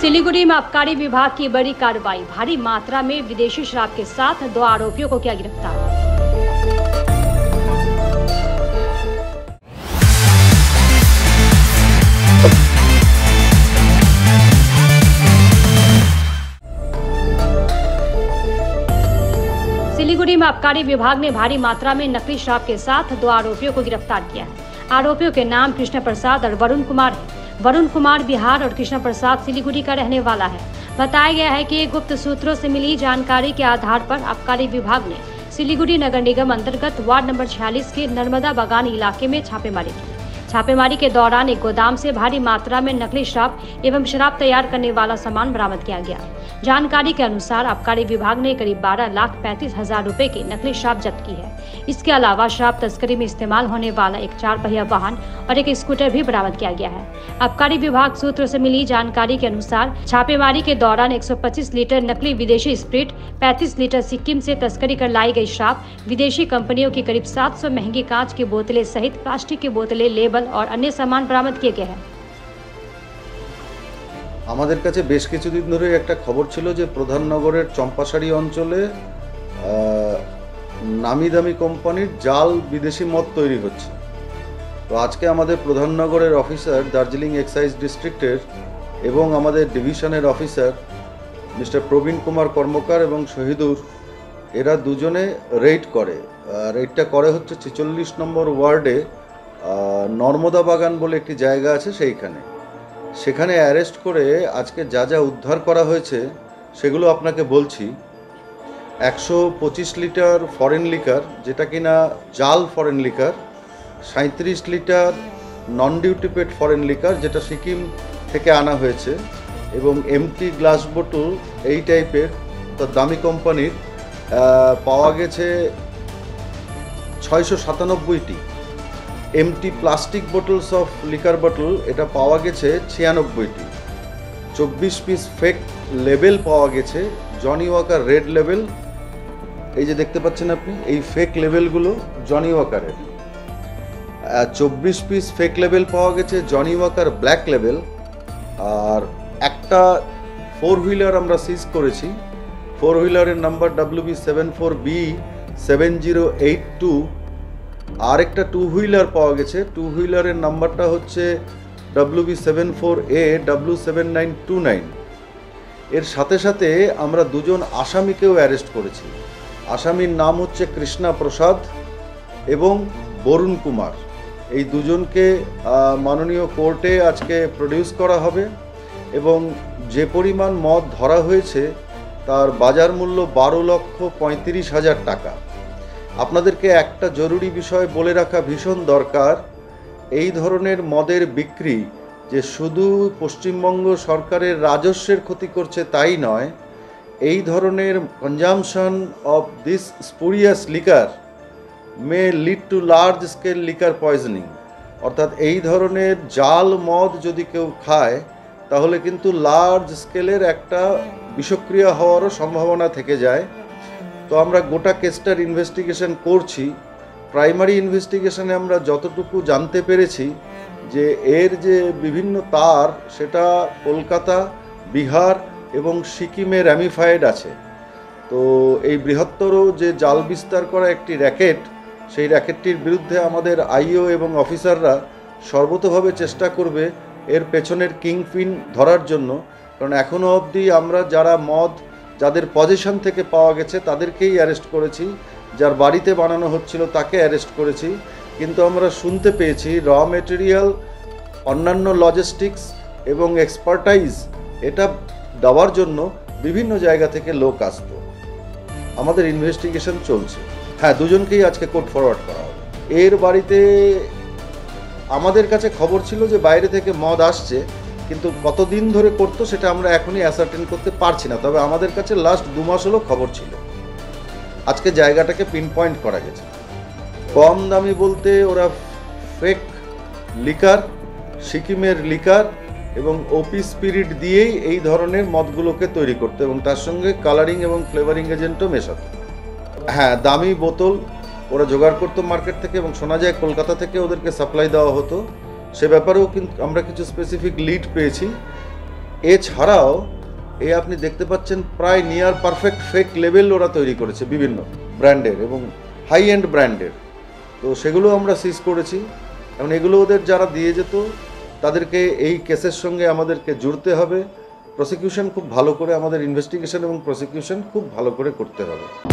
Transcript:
सिलीगुड़ी में आबकारी विभाग की बड़ी कार्रवाई, भारी मात्रा में विदेशी शराब के साथ 2 आरोपियों को किया गिरफ्तार। सिलीगुड़ी में आबकारी विभाग ने भारी मात्रा में नकली शराब के साथ 2 आरोपियों को गिरफ्तार किया है। आरोपियों के नाम कृष्ण प्रसाद और वरुण कुमार है। वरुण कुमार बिहार और कृष्ण प्रसाद सिलीगुड़ी का रहने वाला है। बताया गया है कि गुप्त सूत्रों से मिली जानकारी के आधार पर आबकारी विभाग ने सिलीगुड़ी नगर निगम अंतर्गत वार्ड नंबर 46 के नर्मदा बागान इलाके में छापेमारी की। छापेमारी के दौरान एक गोदाम से भारी मात्रा में नकली शराब एवं शराब तैयार करने वाला सामान बरामद किया गया। जानकारी के अनुसार आबकारी विभाग ने करीब 12,35,000 रुपए की नकली शराब जब्त की है। इसके अलावा शराब तस्करी में इस्तेमाल होने वाला एक 4 पहिया वाहन और एक स्कूटर भी बरामद किया गया है। आबकारी विभाग सूत्रों से मिली जानकारी के अनुसार छापेमारी के दौरान 125 लीटर नकली विदेशी स्प्रिट, 35 लीटर सिक्किम से तस्करी कर लाई गई शराब, विदेशी कंपनियों की करीब 700 महंगी कांच की बोतलें सहित प्लास्टिक की बोतलें, लेबल और अन्य सामान बरामद किए गए हैं। আমাদের কাছে বেশ কিছুদিন ধরে একটা খবর ছিল যে প্রধাননগরের চম্পাশাড়ি অঞ্চলে নামি দামি কোম্পানির জাল বিদেশি মদ তৈরি হচ্ছে। তো আজকে আমাদের প্রধাননগরের অফিসার, দার্জিলিং এক্সাইজ ডিস্ট্রিক্টের এবং আমাদের ডিভিশনের অফিসার মিস্টার প্রবীণ কুমার কর্মকার এবং শহীদুর, এরা দুজনে রেড করে। রেডটা করে হচ্ছে 46 নম্বর ওয়ার্ডে নর্মদা বাগান বলে একটি জায়গা আছে সেইখানে। সেখানে অ্যারেস্ট করে আজকে যা যা উদ্ধার করা হয়েছে সেগুলো আপনাকে বলছি। 125 লিটার ফরেন লিকার, যেটা কিনা জাল foreign liquor, 37 litre non duty paid foreign liquor, যেটা সিকিম থেকে আনা হয়েছে, এবং এমটি গ্লাস বোতল এই টাইপের তো দামি কোম্পানির পাওয়া গেছে 697টি। Empty plastic bottles of liquor বোতল এটা পাওয়া গেছে 96টি। 24 পিস ফেক লেবেল পাওয়া গেছে, জনি ওয়াকার রেড লেবেল, এই যে দেখতে পাচ্ছেন আপনি, এই ফেক লেবেলগুলো জনি ওয়াকারের। 24 পিস ফেক লেবেল পাওয়া গেছে জনি ওয়াকার ব্ল্যাক লেবেল। আর একটা 4 হুইলার আমরা সিজ করেছি। 4 হুইলারের নাম্বার WB74B7082। আর একটা 2 হুইলার পাওয়া গেছে। 2 হুইলারের নাম্বারটা হচ্ছে WB74AW7929। এর সাথে সাথে আমরা দুজন আসামিকেও অ্যারেস্ট করেছি। আসামির নাম হচ্ছে কৃষ্ণা প্রসাদ এবং বরুণ কুমার। এই দুজনকে মাননীয় কোর্টে আজকে প্রডিউস করা হবে এবং যে পরিমাণ মদ ধরা হয়েছে তার বাজার মূল্য 12,35,000 টাকা। আপনাদেরকে একটা জরুরি বিষয় বলে রাখা ভীষণ দরকার। এই ধরনের মদের বিক্রি যে শুধু পশ্চিমবঙ্গ সরকারের রাজস্বের ক্ষতি করছে তাই নয়, এই ধরনের consumption of this spurious liquor may lead to large scale liquor poisoning. অর্থাৎ এই ধরনের জাল মদ যদি কেউ খায় তাহলে কিন্তু লার্জ স্কেলের একটা বিষক্রিয়া হওয়ারও সম্ভাবনা থেকে যায়। তো আমরা গোটা কেসটার ইনভেস্টিগেশন করছি। প্রাইমারি ইনভেস্টিগেশনে আমরা যতটুকু জানতে পেরেছি যে এর যে বিভিন্ন তার সেটা কলকাতা, বিহার এবং সিকিমে র্যামিফাইড আছে। তো এই বৃহত্তর যে জাল বিস্তার করা একটি র্যাকেট, সেই র্যাকেটটির বিরুদ্ধে আমাদের আইও এবং অফিসাররা সর্বতোভাবে চেষ্টা করবে এর পেছনের কিংপিন ধরার জন্য। কারণ এখনও অবধি আমরা যারা মদ যাদের পজিশন থেকে পাওয়া গেছে তাদেরকেই অ্যারেস্ট করেছি, যার বাড়িতে বানানো হচ্ছিল তাকে অ্যারেস্ট করেছি। কিন্তু আমরা শুনতে পেয়েছি র মেটেরিয়াল, অন্যান্য লজিস্টিক্স এবং এক্সপার্টাইজ এটা দেওয়ার জন্য বিভিন্ন জায়গা থেকে লোক আসতো। আমাদের ইনভেস্টিগেশন চলছে। হ্যাঁ, দুজনকেই আজকে কোর্ট ফরওয়ার্ড করা হবে। এর বাড়িতে আমাদের কাছে খবর ছিল যে বাইরে থেকে মদ আসছে, কিন্তু কতদিন ধরে করতো সেটা আমরা এখনই অ্যাসার্টেন করতে পারছি না। তবে আমাদের কাছে লাস্ট 2 মাস হলো খবর ছিল। আজকে জায়গাটাকে পিন পয়েন্ট করা গেছে। কম দামি বলতে ওরা ফেক লিকার, সিকিমের লিকার এবং ওপি স্পিরিট দিয়েই এই ধরনের মদগুলোকে তৈরি করতো এবং তার সঙ্গে কালারিং এবং ফ্লেভারিং এজেন্টও মেশাতো। হ্যাঁ, দামি বোতল ওরা জোগাড় করতো মার্কেট থেকে এবং শোনা যায় কলকাতা থেকে ওদেরকে সাপ্লাই দেওয়া হতো। সে ব্যাপারেও কিন্তু আমরা কিছু স্পেসিফিক লিড পেয়েছি। এছাড়াও আপনি দেখতে পাচ্ছেন প্রায় নিয়ার পারফেক্ট ফেক লেবেল ওরা তৈরি করেছে বিভিন্ন ব্র্যান্ডের এবং হাই এন্ড ব্র্যান্ডের। তো সেগুলো আমরা সিজ করেছি। এবং এগুলো ওদের যারা দিয়ে যেত তাদেরকে এই কেসের সঙ্গে আমাদেরকে জুড়তে হবে। প্রসিকিউশন খুব ভালো করে, আমাদের ইনভেস্টিগেশন এবং প্রসিকিউশন খুব ভালো করে করতে হবে।